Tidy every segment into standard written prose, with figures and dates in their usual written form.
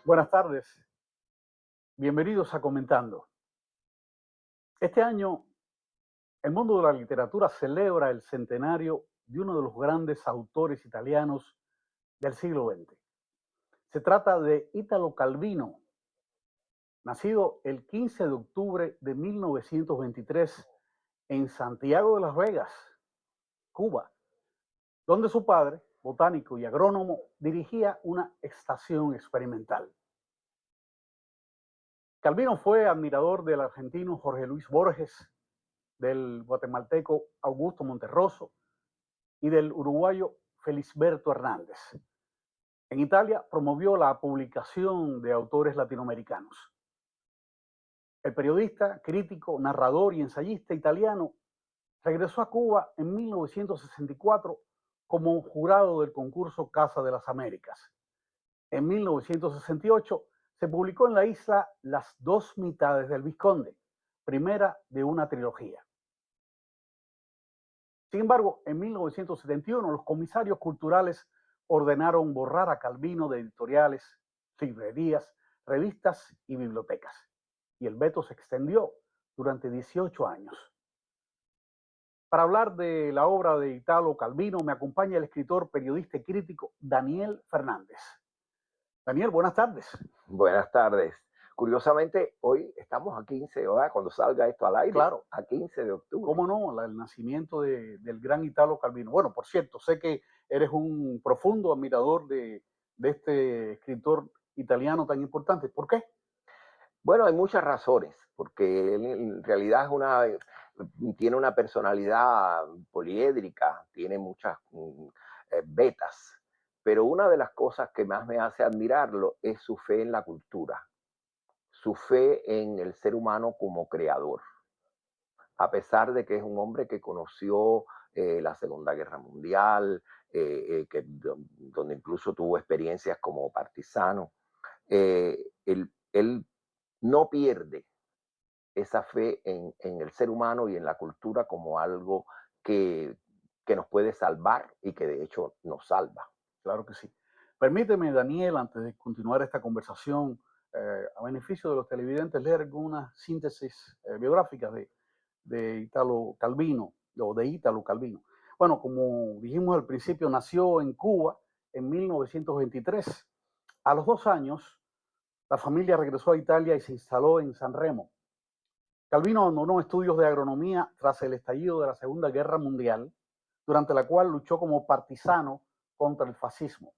Buenas tardes, bienvenidos a Comentando. Este año el mundo de la literatura celebra el centenario de uno de los grandes autores italianos del siglo XX. Se trata de Italo Calvino, nacido el 15 de octubre de 1923 en Santiago de las Vegas, Cuba, donde su padre, botánico y agrónomo, dirigía una estación experimental. Calvino fue admirador del argentino Jorge Luis Borges, del guatemalteco Augusto Monterroso y del uruguayo Felisberto Hernández. En Italia promovió la publicación de autores latinoamericanos. El periodista, crítico, narrador y ensayista italiano regresó a Cuba en 1964 como jurado del concurso Casa de las Américas. En 1968 se publicó en la isla Las dos mitades del Vizconde, primera de una trilogía. Sin embargo, en 1971 los comisarios culturales ordenaron borrar a Calvino de editoriales, librerías, revistas y bibliotecas. Y el veto se extendió durante 18 años. Para hablar de la obra de Italo Calvino me acompaña el escritor, periodista y crítico Daniel Fernández. Daniel, buenas tardes. Buenas tardes. Curiosamente, hoy estamos a 15, ¿verdad? Cuando salga esto al aire, Claro, a 15 de octubre. cómo no, el nacimiento del gran Italo Calvino. Bueno, por cierto, sé que eres un profundo admirador de este escritor italiano tan importante. ¿Por qué? Bueno, hay muchas razones, porque él en realidad tiene una personalidad poliédrica, tiene muchas vetas, pero una de las cosas que más me hace admirarlo es su fe en la cultura, su fe en el ser humano como creador. A pesar de que es un hombre que conoció la Segunda Guerra Mundial, donde incluso tuvo experiencias como partisano, él no pierde esa fe en el ser humano y en la cultura como algo que, que nos puede salvar y que de hecho nos salva. Claro que sí. Permíteme, Daniel, antes de continuar esta conversación, a beneficio de los televidentes, leer algunas síntesis biográficas de Italo Calvino, o de Italo Calvino. Bueno, como dijimos al principio, nació en Cuba en 1923. A los 2 años, la familia regresó a Italia y se instaló en San Remo. Calvino abandonó estudios de agronomía tras el estallido de la Segunda Guerra Mundial, durante la cual luchó como partisano contra el fascismo.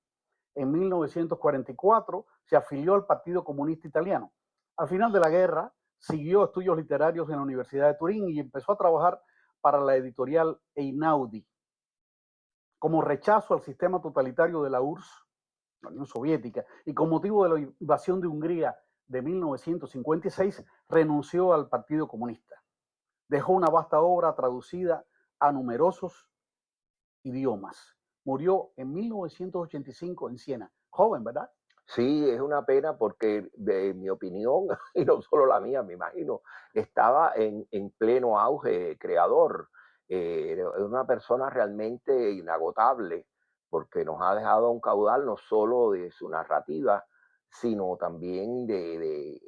En 1944 se afilió al Partido Comunista Italiano. Al final de la guerra siguió estudios literarios en la Universidad de Turín y empezó a trabajar para la editorial Einaudi. Como rechazo al sistema totalitario de la URSS, la Unión Soviética, y con motivo de la invasión de Hungría de 1956, renunció al Partido Comunista. Dejó una vasta obra traducida a numerosos idiomas. Murió en 1985 en Siena. Joven, ¿verdad? Sí, es una pena porque, de mi opinión, y no solo la mía, me imagino, estaba en pleno auge creador. Era una persona realmente inagotable, porque nos ha dejado un caudal no solo de su narrativa, sino también de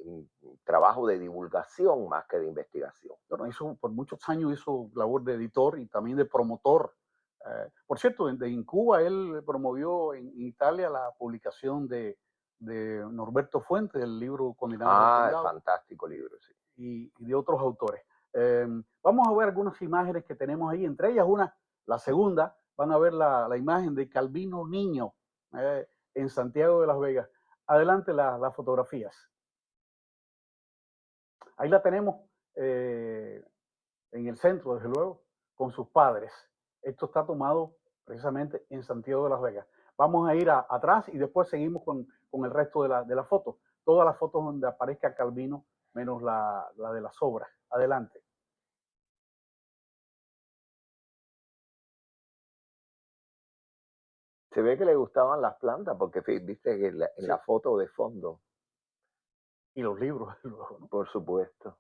trabajo de divulgación más que de investigación. Bueno, por muchos años hizo labor de editor y también de promotor. Por cierto, en Cuba él promovió en Italia la publicación de Norberto Fuentes, el libro Condenados al Ah, Cuidado, fantástico libro, sí. y de otros autores. Vamos a ver algunas imágenes que tenemos ahí, entre ellas la segunda, van a ver la imagen de Calvino Niño en Santiago de las Vegas. Adelante las fotografías. Ahí la tenemos en el centro, desde luego, con sus padres. Esto está tomado precisamente en Santiago de las Vegas. Vamos a ir atrás y después seguimos con el resto de la foto. Todas las fotos donde aparezca Calvino, menos la de las obras. Adelante. Se ve que le gustaban las plantas, porque viste que en Sí, la foto de fondo, y los libros, luego, ¿no? por supuesto.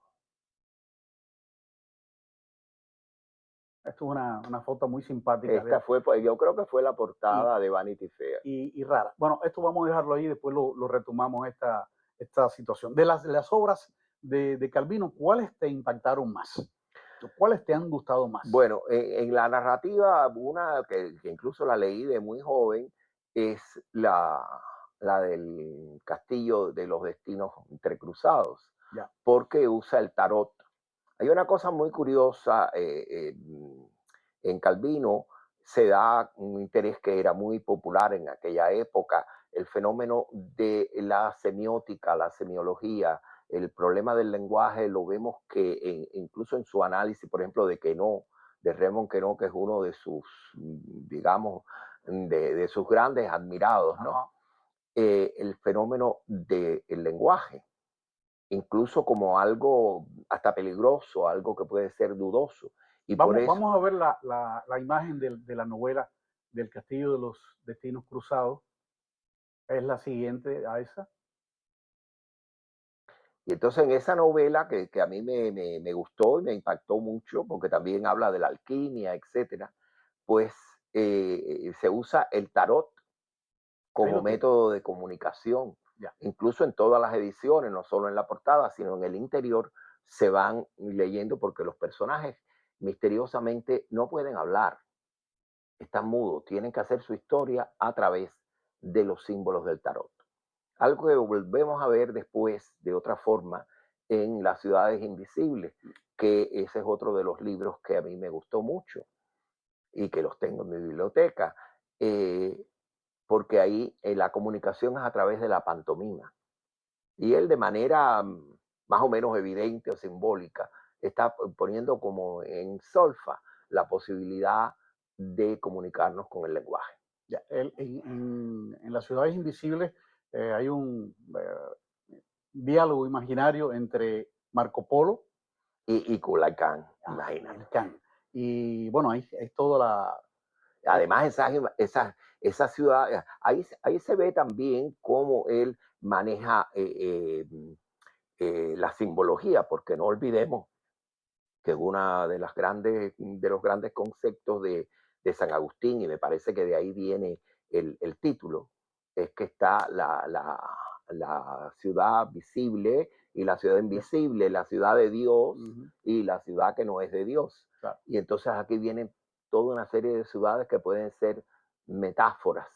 Esto es una foto muy simpática de Esta él fue, pues, yo creo que fue la y, portada de Vanity Fair. y rara. Bueno, esto vamos a dejarlo ahí, después lo retomamos esta situación. De las obras de Calvino, ¿cuáles te impactaron más? ¿Cuáles te han gustado más? Bueno, en la narrativa, una que incluso la leí de muy joven, es la del Castillo de los Destinos Entrecruzados, Ya, porque usa el tarot. Hay una cosa muy curiosa en Calvino, se da un interés que era muy popular en aquella época, el fenómeno de la semiótica, la semiología, el problema del lenguaje, lo vemos que incluso en su análisis, por ejemplo, de Queneau, de Raymond Queneau, que es uno de sus, digamos, de sus grandes admirados, ¿no? ajá. El fenómeno del lenguaje, incluso como algo hasta peligroso, algo que puede ser dudoso. Y por Vamos, eso, vamos a ver la imagen de la novela del Castillo de los Destinos Cruzados. Es la siguiente a esa. y entonces en esa novela que a mí me gustó y me impactó mucho, porque también habla de la alquimia, etcétera, pues se usa el tarot Ahí como lo tiene. método de comunicación. Ya. Incluso en todas las ediciones, no solo en la portada, sino en el interior, se van leyendo porque los personajes misteriosamente no pueden hablar, están mudos, tienen que hacer su historia a través de los símbolos del tarot. Algo que volvemos a ver después de otra forma en Las ciudades invisibles, que ese es otro de los libros que a mí me gustó mucho y que los tengo en mi biblioteca, eh, porque ahí la comunicación es a través de la pantomima. Y él de manera más o menos evidente o simbólica está poniendo como en solfa la posibilidad de comunicarnos con el lenguaje. Ya, en las ciudades invisibles hay un diálogo imaginario entre Marco Polo Y Kublai Khan, y imagínate. el Can. Y bueno, ahí es toda eh, Además, esa ciudad, ahí se ve también cómo él maneja la simbología, porque no olvidemos que una de las grandes, de los grandes conceptos de San Agustín, y me parece que de ahí viene el título, es que está la ciudad visible y la ciudad es- invisible, la ciudad de Dios ujú, y la ciudad que no es de Dios. claro, Y entonces aquí vienen toda una serie de ciudades que pueden ser metáforas.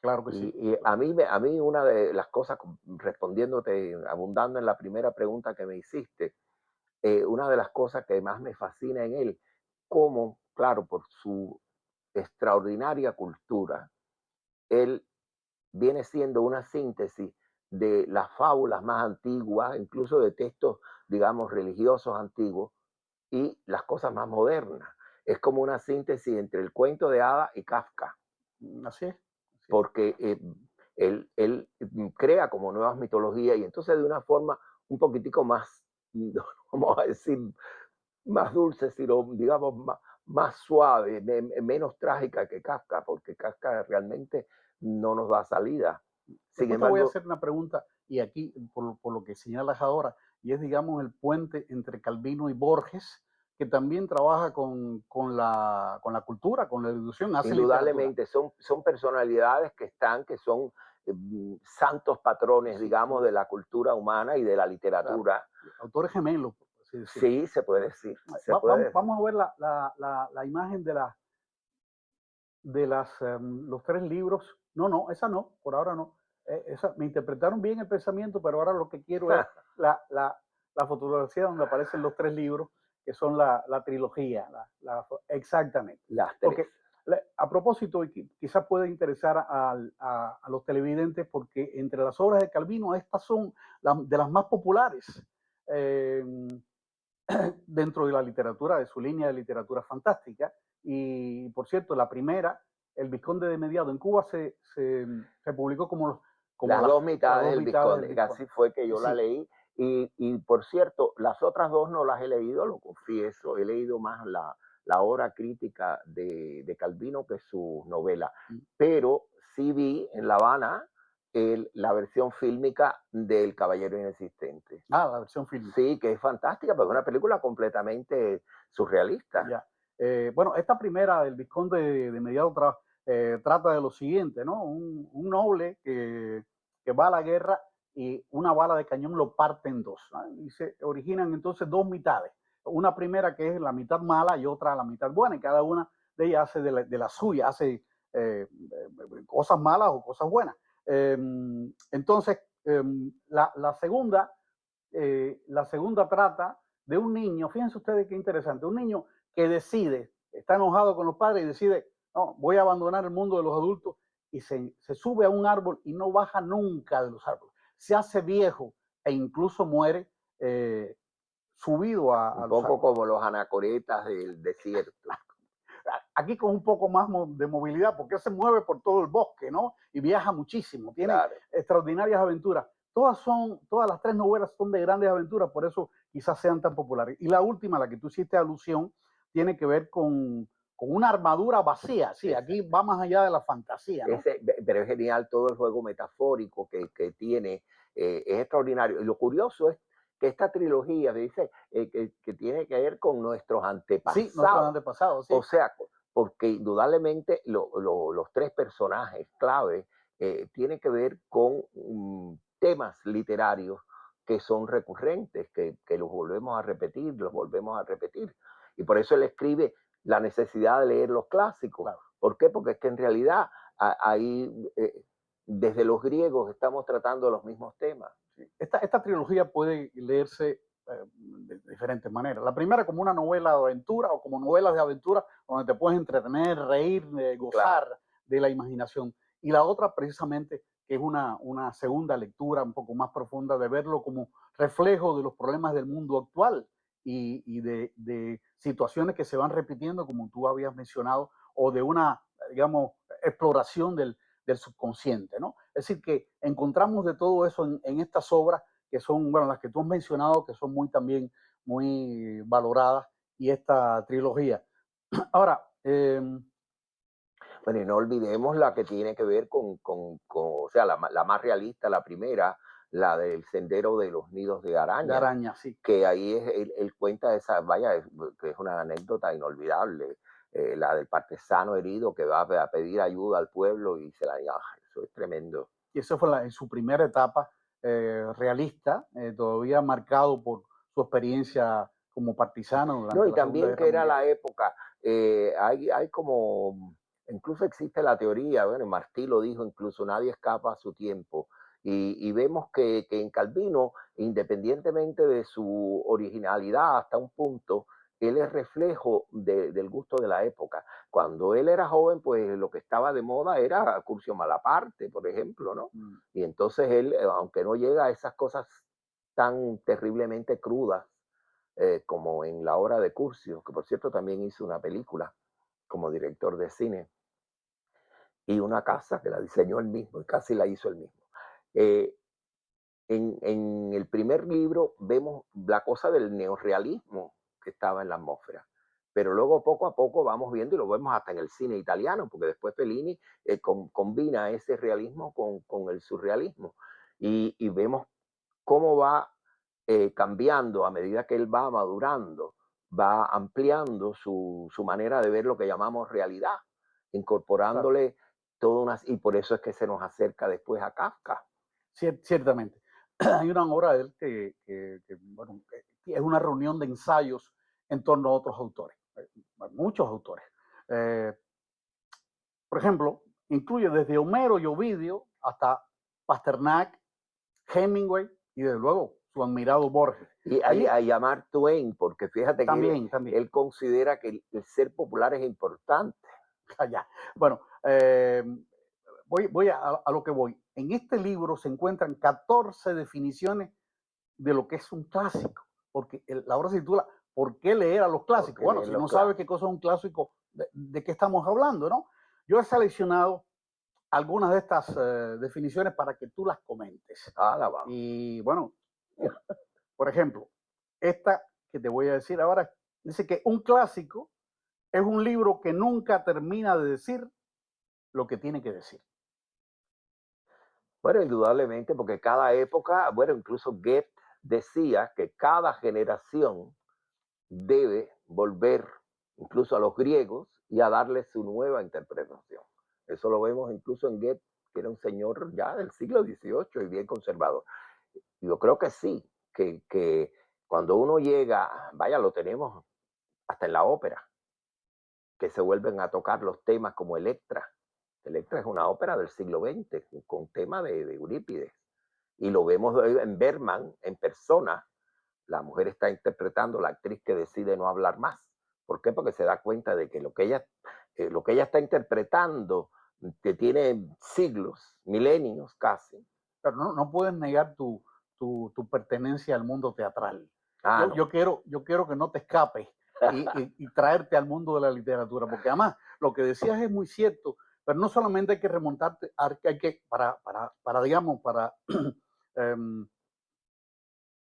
claro que sí. Y a mí una de las cosas, respondiéndote, abundando en la primera pregunta que me hiciste, una de las cosas que más me fascina en él, como, claro, por su extraordinaria cultura, él viene siendo una síntesis de las fábulas más antiguas, incluso de textos, digamos, religiosos antiguos, y las cosas más modernas. Es como una síntesis entre el cuento de hadas y Kafka, Así es, así es. porque él crea como nuevas mitologías y entonces de una forma un poquitico más, vamos a decir, más dulce, sino, digamos, más suave, menos trágica que Kafka, porque Kafka realmente no nos da salida. Sin Después te voy a embargo, hacer una pregunta, y aquí, por lo que señalas ahora, y es, digamos, el puente entre Calvino y Borges, que también trabaja con la cultura, con la educación, hace literatura. indudablemente son personalidades que están, que son santos patrones, Sí, digamos, sí, de la cultura humana y de la claro. literatura. Autores gemelos, por así decirlo. Sí, se puede decir, se puede decir. Vamos a ver la imagen los tres libros. No, no, esa no, por ahora no. Me interpretaron bien el pensamiento, pero ahora lo que quiero es la, la, la fotografía donde aparecen los tres libros, que son la trilogía. Exactamente. Las tres. Porque a propósito, y quizás puede interesar a los televidentes, porque entre las obras de Calvino, estas son de las más populares. Eh, Dentro de la literatura, de su línea de literatura fantástica. Y por cierto, la primera, El Vizconde de Mediado, en Cuba se publicó como Las las, dos las mitades dos del mitades del Vizconde, que Vizconde. así fue que yo la Sí, leí. Y por cierto, las otras dos no las he leído, lo confieso. He leído más la obra crítica de Calvino que su novela. Pero sí vi en La Habana la versión fílmica del Caballero Inexistente. la versión fílmica. Sí, que es fantástica, pero es una película completamente surrealista. Ya. Bueno, esta primera del Vizconde de Mediado trata de lo siguiente, ¿no? Un noble que va a la guerra y una bala de cañón lo parte en dos, ¿no? Y se originan entonces dos mitades. Una primera que es la mitad mala y otra la mitad buena, y cada una de ellas hace de la suya, hace cosas malas o cosas buenas. Entonces, la segunda trata de un niño, fíjense ustedes qué interesante, un niño que decide, está enojado con los padres y decide, no, voy a abandonar el mundo de los adultos y se sube a un árbol y no baja nunca de los árboles. Se hace viejo e incluso muere subido Un a los poco árboles. como los anacoretas del desierto. Aquí con un poco más de movilidad, porque él se mueve por todo el bosque, ¿no? Y viaja muchísimo, tiene Claro. extraordinarias aventuras. Todas las tres novelas son de grandes aventuras, por eso quizás sean tan populares. Y la última, la que tú hiciste alusión, tiene que ver con una armadura vacía. Sí, Esa, aquí va más allá de la fantasía, ¿no? pero es genial todo el juego metafórico que tiene, es extraordinario. Y lo curioso es que esta trilogía dice que tiene que ver con nuestros Sí, nuestros antepasados. antepasados, O sí, sea, porque indudablemente los tres personajes clave tienen que ver con temas literarios que son recurrentes, que los volvemos a repetir, los volvemos a repetir. Y por eso él escribe la necesidad de leer los clásicos. claro. ¿Por qué? Porque es que en realidad ahí, desde los griegos, estamos tratando los mismos temas. Sí. Esta trilogía puede leerse de diferentes maneras. La primera como una novela de aventura o como novelas de aventura donde te puedes entretener, reír, Claro. gozar de la imaginación. Y la otra precisamente que es una segunda lectura un poco más profunda de verlo como reflejo de los problemas del mundo actual y de situaciones que se van repitiendo como tú habías mencionado o de una, digamos, exploración del subconsciente, ¿no? Es decir, que encontramos de todo eso en estas obras que son, bueno, las que tú has mencionado, que son muy también muy valoradas, y esta trilogía. Ahora, Bueno, y no olvidemos la que tiene que ver o sea, la más realista, la primera, la del Sendero de los Nidos de de Araña, araña, sí, que ahí él cuenta esa, vaya, que es una anécdota inolvidable, la del partisano herido que va a pedir ayuda al pueblo y se la ¡ah! Eso es tremendo. y eso fue en su primera etapa realista, todavía marcado por su experiencia como partisano No, durante y la Segunda también Guerra que era Mundial. la época, hay como, incluso existe la teoría, bueno, Martí lo dijo incluso, nadie escapa a su tiempo. Y vemos que en Calvino, independientemente de su originalidad hasta un punto, él es reflejo del gusto de la época. Cuando él era joven, pues lo que estaba de moda era Curcio Malaparte, por ejemplo, ¿no? Mm. Y entonces él, aunque no llega a esas cosas tan terriblemente crudas, como en La Hora de Curcio, que por cierto también hizo una película como director de cine, y una casa que la diseñó él mismo y casi la hizo él mismo. Eh, en el primer libro vemos la cosa del neorrealismo que estaba en la atmósfera, pero luego poco a poco vamos viendo y lo vemos hasta en el cine italiano, porque después Fellini combina ese realismo con el surrealismo y vemos cómo va cambiando a medida que él va madurando, va ampliando su manera de ver lo que llamamos realidad, Claro, incorporándole todo unas, y por eso es que se nos acerca después a Kafka. ciertamente. Hay una obra de él bueno, que es una reunión de ensayos en torno a otros autores, muchos autores. Eh, Por ejemplo, incluye desde Homero y Ovidio hasta Pasternak, Hemingway y desde luego su admirado Borges. Y Ahí a llamar Twain, porque fíjate que también, él considera que el ser popular es importante. allá. Bueno, voy a lo que voy. En este libro se encuentran 14 definiciones de lo que es un clásico, porque la obra se titula ¿Por qué leer a los clásicos? Porque Bueno, leer si los no sabes qué clásicos. cosa es un clásico, de qué estamos hablando, ¿no? Yo he seleccionado algunas de estas definiciones para que tú las comentes. Ah, la vamos. Y bueno, por ejemplo, esta que te voy a decir ahora dice que un clásico es un libro que nunca termina de decir lo que tiene que decir. Bueno, indudablemente, porque cada época, bueno, incluso Goethe decía que cada generación debe volver incluso a los griegos, y a darle su nueva interpretación. Eso lo vemos incluso en Goethe, que era un señor ya del siglo XVIII y bien conservador. Yo creo que sí, que cuando uno llega, vaya, lo tenemos hasta en la ópera, que se vuelven a tocar los temas como Electra. Electra es una ópera del siglo XX con tema de Eurípides. Y lo vemos en Bergman, en persona. La mujer está interpretando, la actriz que decide no hablar más. ¿Por qué? Porque se da cuenta de que lo que ella está interpretando, que tiene siglos, milenios casi. Pero no puedes negar tu pertenencia al mundo teatral. Ah, Yo, no. yo quiero que no te escapes y traerte al mundo de la literatura, porque además lo que decías es muy cierto, pero no solamente hay que remontarte, hay que, digamos, para em,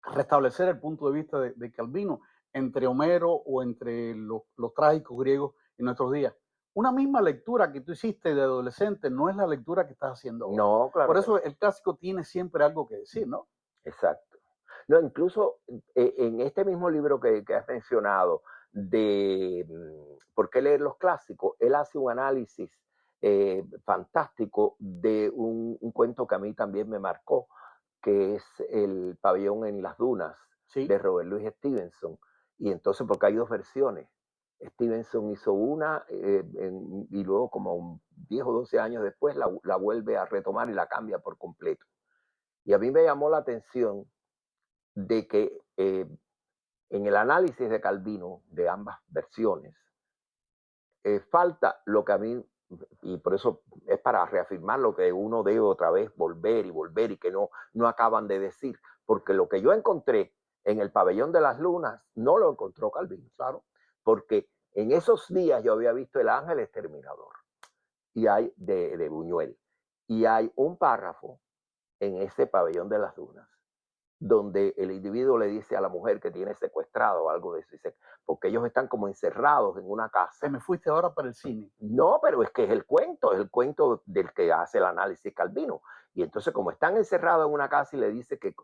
restablecer el punto de vista de Calvino entre Homero o entre los trágicos griegos en nuestros días. Una misma lectura que tú hiciste de adolescente no es la lectura que estás haciendo ahora. No, claro Por que no. eso el clásico tiene siempre algo que decir, ¿no? Exacto. No, incluso en este mismo libro que has mencionado de por qué leer los clásicos, él hace un análisis fantástico de un cuento que a mí también me marcó, que es El pabellón en las dunas Sí, de Robert Louis Stevenson. Y entonces, porque hay dos versiones. Stevenson hizo una y luego como 10 o 12 años después la vuelve a retomar y la cambia por completo. Y a mí me llamó la atención de que en el análisis de Calvino de ambas versiones, falta lo que a mí, y por eso es para reafirmar lo que uno debe otra vez volver y que no acaban de decir, porque lo que yo encontré en el pabellón de las lunas no lo encontró Calvino, claro. porque en esos días yo había visto El Ángel Exterminador y hay de Buñuel, y hay un párrafo en ese pabellón de las dunas donde el individuo le dice a la mujer que tiene secuestrado o algo de eso, dice, porque ellos están como encerrados en una Te casa. me fuiste ahora para el cine. No, pero es que es el cuento del que hace el análisis Calvino. Y entonces, como están encerrados en una casa y le dice que,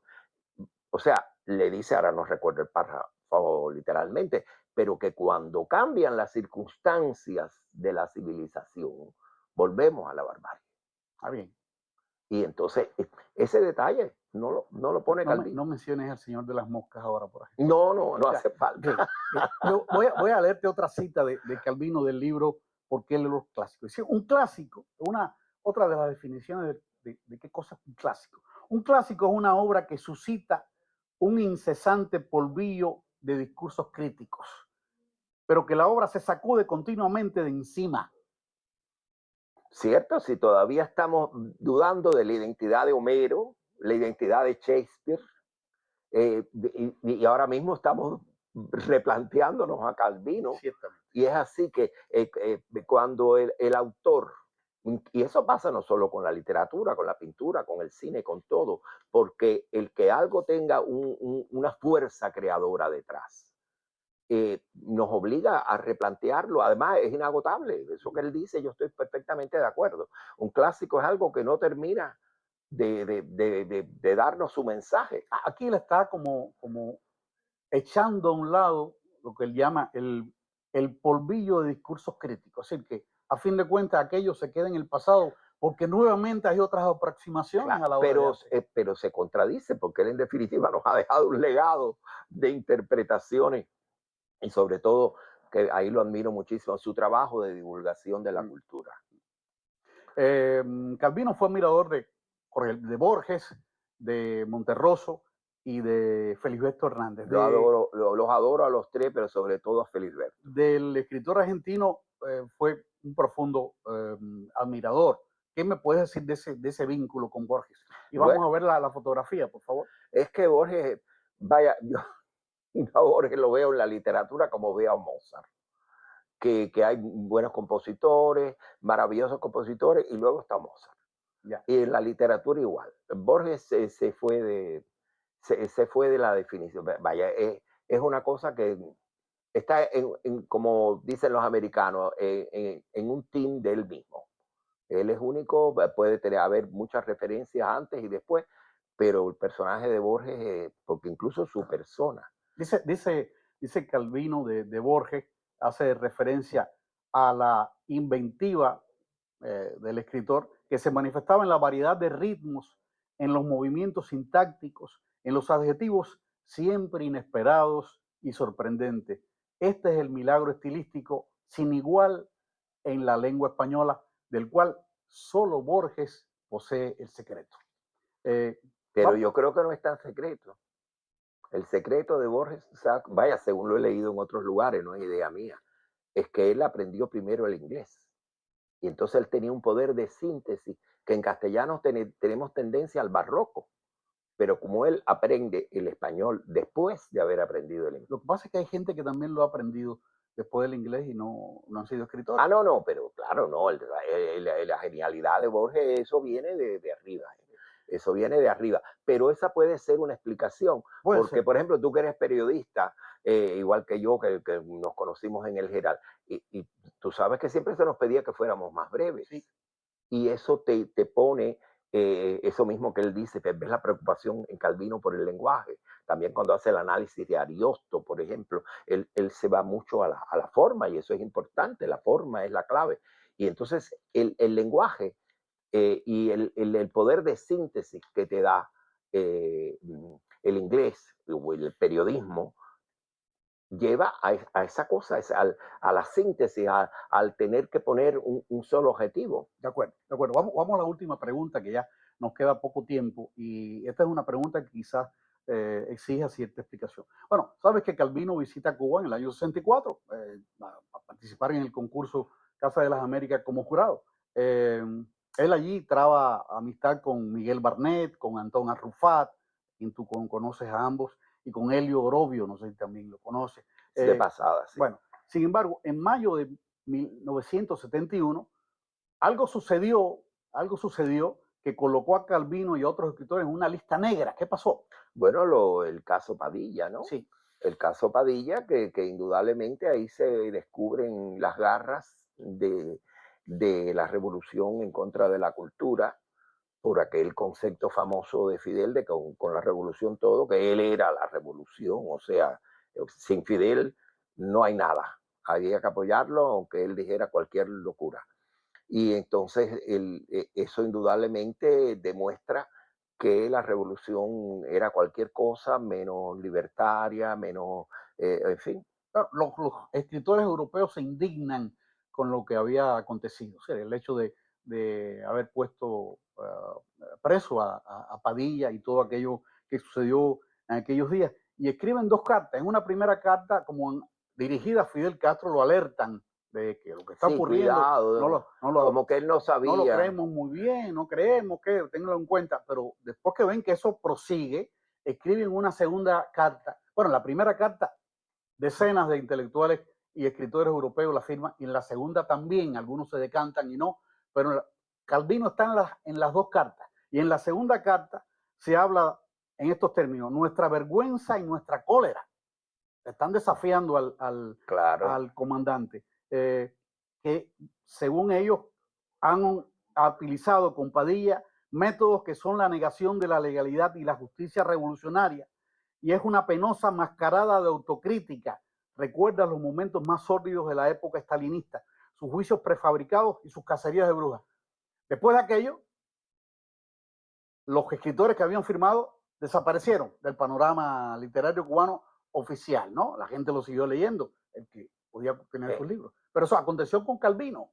o sea, le dice, ahora no recuerdo el párrafo literalmente, pero que cuando cambian las circunstancias de la civilización, volvemos a la barbarie. Está bien. Y entonces, ese detalle no lo pone No Calvino. menciones al Señor de las Moscas ahora por ahí. No Ya, hace ok. falta. Voy a leerte otra cita de Calvino del libro ¿Por qué leer los clásicos? Dice, un clásico, otra de las definiciones de qué cosa es un clásico. Un clásico es una obra que suscita un incesante polvillo de discursos críticos, pero que la obra se sacude continuamente de encima. ¿Cierto? Si todavía estamos dudando de la identidad de Homero, la identidad de Shakespeare, y ahora mismo estamos replanteándonos a Calvino, Ciertamente. y es así que cuando el autor, y eso pasa no solo con la literatura, con la pintura, con el cine, con todo, porque el que algo tenga una fuerza creadora detrás, nos obliga a replantearlo. Además, es inagotable. Eso que él dice, yo estoy perfectamente de acuerdo. Un clásico es algo que no termina de darnos su mensaje. Aquí él está como echando a un lado lo que él llama el polvillo de discursos críticos. Es decir, que a fin de cuentas aquello se queda en el pasado porque nuevamente hay otras aproximaciones Claro, a la obra de arte. pero se contradice porque él en definitiva nos ha dejado un legado de interpretaciones y sobre todo, que ahí lo admiro muchísimo, su trabajo de divulgación de la Mm. cultura. Calvino fue admirador de Borges, de Monterroso y de Felisberto Hernández, Los adoro a los tres, pero sobre todo a Felisberto. del escritor argentino. Fue un profundo admirador. ¿Qué me puedes decir de ese vínculo con Borges? Y vamos Bueno, a ver la fotografía, por favor. es que Borges, vaya, yo a Borges lo veo en la literatura como veo a Mozart, que hay buenos compositores, maravillosos compositores, y luego está Mozart. Ya. Y en la literatura igual. Borges se fue de la definición. Vaya, es una cosa que está, como dicen los americanos, en un team de él mismo. Él es único, puede haber muchas referencias antes y después, pero el personaje de Borges, porque incluso su persona. Dice Calvino de Borges, hace referencia a la inventiva del escritor, que se manifestaba en la variedad de ritmos, en los movimientos sintácticos, en los adjetivos siempre inesperados y sorprendentes. Este es el milagro estilístico sin igual en la lengua española, del cual solo Borges posee el secreto. Eh, Pero vamos, yo creo que no es tan secreto. El secreto de Borges, o sea, vaya, según lo he leído en otros lugares, no es idea mía, es que él aprendió primero el inglés. Y entonces él tenía un poder de síntesis que en castellano tenemos tendencia al barroco, pero como él aprende el español después de haber aprendido el inglés. lo que pasa es que hay gente que también lo ha aprendido después del inglés y no han sido escritores. Ah, no, no, pero claro, no, la genialidad de Borges, eso viene de arriba, eso viene de arriba, pero esa puede ser una explicación, Puede porque ser, por ejemplo, tú que eres periodista, igual que yo, que nos conocimos en el Geral, y tú sabes que siempre se nos pedía que fuéramos más breves, sí, y eso te pone eso mismo que él dice, ves la preocupación en Calvino por el lenguaje. También cuando hace el análisis de Ariosto, por ejemplo, él se va mucho a la forma y eso es importante, la forma es la clave. Y entonces el lenguaje y el poder de síntesis que te da el inglés o el periodismo lleva a esa cosa, a la síntesis, al tener que poner un solo objetivo. de acuerdo, de acuerdo. Vamos a la última pregunta, que ya nos queda poco tiempo, y esta es una pregunta que quizás exija cierta explicación. Bueno, sabes que Calvino visita Cuba en el año 64 a participar en el concurso Casa de las Américas como jurado. Eh, Él allí traba amistad con Miguel Barnett, con Antón Arrufat, quien tú conoces a ambos, y con Helio Orovio, no sé si también lo conoces. De Eh, pasada, sí. bueno, sin embargo, en mayo de 1971, algo sucedió que colocó a Calvino y a otros escritores en una lista negra. ¿Qué pasó? Bueno, el caso Padilla, ¿no? Sí, El caso Padilla, que indudablemente ahí se descubren las garras de la revolución en contra de la cultura, por aquel concepto famoso de Fidel de que con la revolución todo, que él era la revolución, o sea, sin Fidel no hay nada, había que apoyarlo aunque él dijera cualquier locura. Y entonces eso indudablemente demuestra que la revolución era cualquier cosa menos libertaria, menos, en fin. claro, los escritores europeos se indignan con lo que había acontecido. O sea, el hecho de haber puesto preso a Padilla y todo aquello que sucedió en aquellos días. Y escriben dos cartas. En una primera carta, dirigida a Fidel Castro, lo alertan de que lo que está Sí, ocurriendo cuidado, como que él no no lo sabía. creemos muy bien, no creemos que, tenganlo en cuenta, pero después que ven que eso prosigue, escriben una segunda carta. Bueno, la primera carta, decenas de intelectuales y escritores europeos la firman, y en la segunda también, algunos se decantan y no, pero Calvino está en las dos cartas. Y en la segunda carta se habla en estos términos: nuestra vergüenza y nuestra cólera. Están desafiando Claro. al comandante, que según ellos han utilizado con Padilla métodos que son la negación de la legalidad y la justicia revolucionaria, y es una penosa mascarada de autocrítica. Recuerda los momentos más sórdidos de la época estalinista, sus juicios prefabricados y sus cacerías de brujas. Después de aquello, los escritores que habían firmado desaparecieron del panorama literario cubano oficial, ¿no? La gente lo siguió leyendo, el que podía tener sus Eh, libros. Pero eso aconteció con Calvino.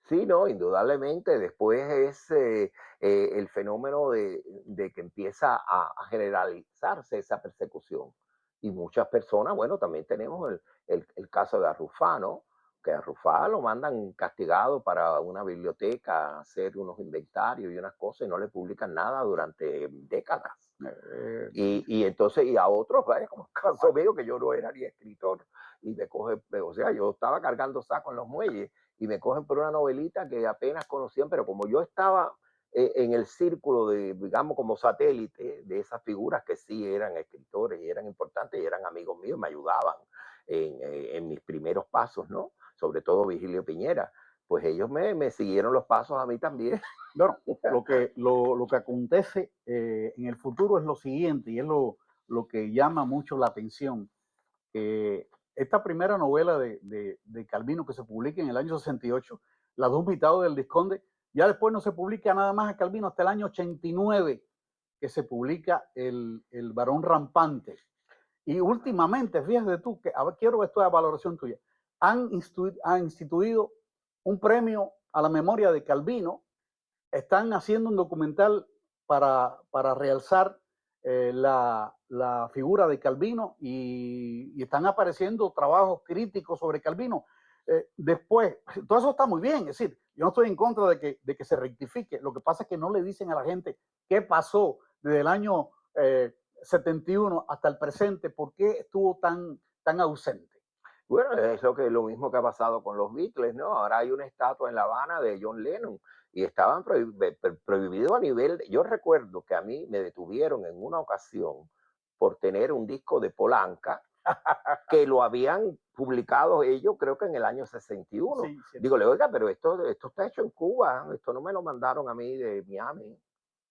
sí, no, indudablemente. Después es el fenómeno de que empieza a generalizarse esa persecución. Y muchas personas, bueno, también tenemos el caso de Arrufá, ¿no? Que a Arrufá lo mandan castigado para una biblioteca a hacer unos inventarios y unas cosas y no le publican nada durante décadas. Eh, Y entonces, y a otros, vaya, como el caso mío, que yo no era ni escritor, y me coge, o sea, yo estaba cargando sacos en los muelles, y me cogen por una novelita que apenas conocían, pero como yo estaba en el círculo de, digamos, como satélite de esas figuras que sí eran escritores y eran importantes y eran amigos míos, me ayudaban en mis primeros pasos, ¿no? Sobre todo Virgilio Piñera, pues ellos me siguieron los pasos a mí también. bueno, lo que acontece en el futuro es lo siguiente, y es lo que llama mucho la atención. esta primera novela de Calvino que se publica en el año 68, Las dos mitades del Vizconde, ya después no se publica nada más a Calvino hasta el año 89, que se publica el Varón Rampante. Y últimamente, fíjate tú, que a ver, quiero que esto es valoración tuya, han instituido un premio a la memoria de Calvino, están haciendo un documental para realzar la figura de Calvino y están apareciendo trabajos críticos sobre Calvino. Después, todo eso está muy bien, es decir, yo no estoy en contra de que se rectifique, lo que pasa es que no le dicen a la gente qué pasó desde el año 71 hasta el presente, por qué estuvo tan ausente. Bueno, es lo mismo que ha pasado con los Beatles, ¿no? Ahora hay una estatua en La Habana de John Lennon y estaban prohibidos a nivel. Yo recuerdo que a mí me detuvieron en una ocasión por tener un disco de Polanca que lo habían publicado ellos, creo que en el año 61. Sí, sí. Digo, oiga, pero esto está hecho en Cuba, esto no me lo mandaron a mí de Miami,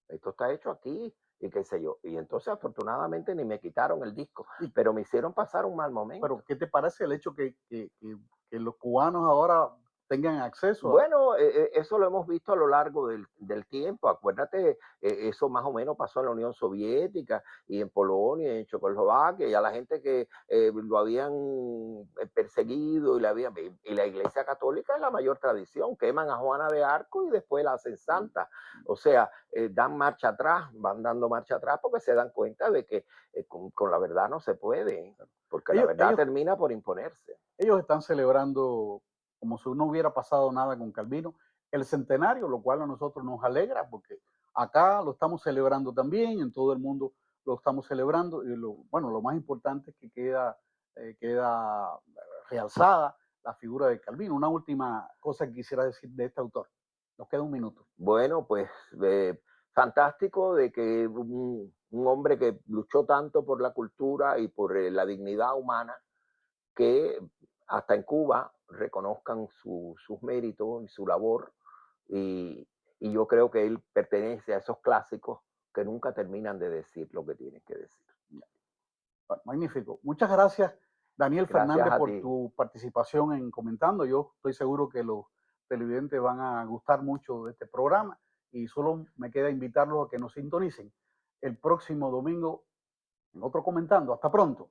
esto está hecho aquí y qué sé yo. Y entonces afortunadamente ni me quitaron el disco, Y pero me hicieron pasar un mal momento. pero, ¿qué te parece el hecho que los cubanos ahora tengan acceso a? Bueno, eso lo hemos visto a lo largo del tiempo. Acuérdate, eso más o menos pasó en la Unión Soviética y en Polonia y en Checoslovaquia, y a la gente que lo habían perseguido y la Iglesia Católica es la mayor tradición, queman a Juana de Arco y después la hacen santa. O sea, dan marcha atrás, van dando marcha atrás porque se dan cuenta de que con la verdad no se puede, porque la Ellos, verdad ellos, termina por imponerse. ellos están celebrando como si no hubiera pasado nada con Calvino, el centenario, lo cual a nosotros nos alegra porque acá lo estamos celebrando también, en todo el mundo lo estamos celebrando y bueno, lo más importante es que queda realzada la figura de Calvino. Una última cosa que quisiera decir de este autor. Nos queda un minuto. Bueno, pues fantástico de que un hombre que luchó tanto por la cultura y por la dignidad humana, que hasta en Cuba reconozcan sus méritos y su labor. Y, y yo creo que él pertenece a esos clásicos que nunca terminan de decir lo que tienen que decir. Bueno, magnífico. Muchas gracias, Daniel Gracias Fernández, a por ti. tu participación en Comentando. Yo estoy seguro que los televidentes van a gustar mucho de este programa y solo me queda invitarlos a que nos sintonicen el próximo domingo en otro Comentando. Hasta pronto.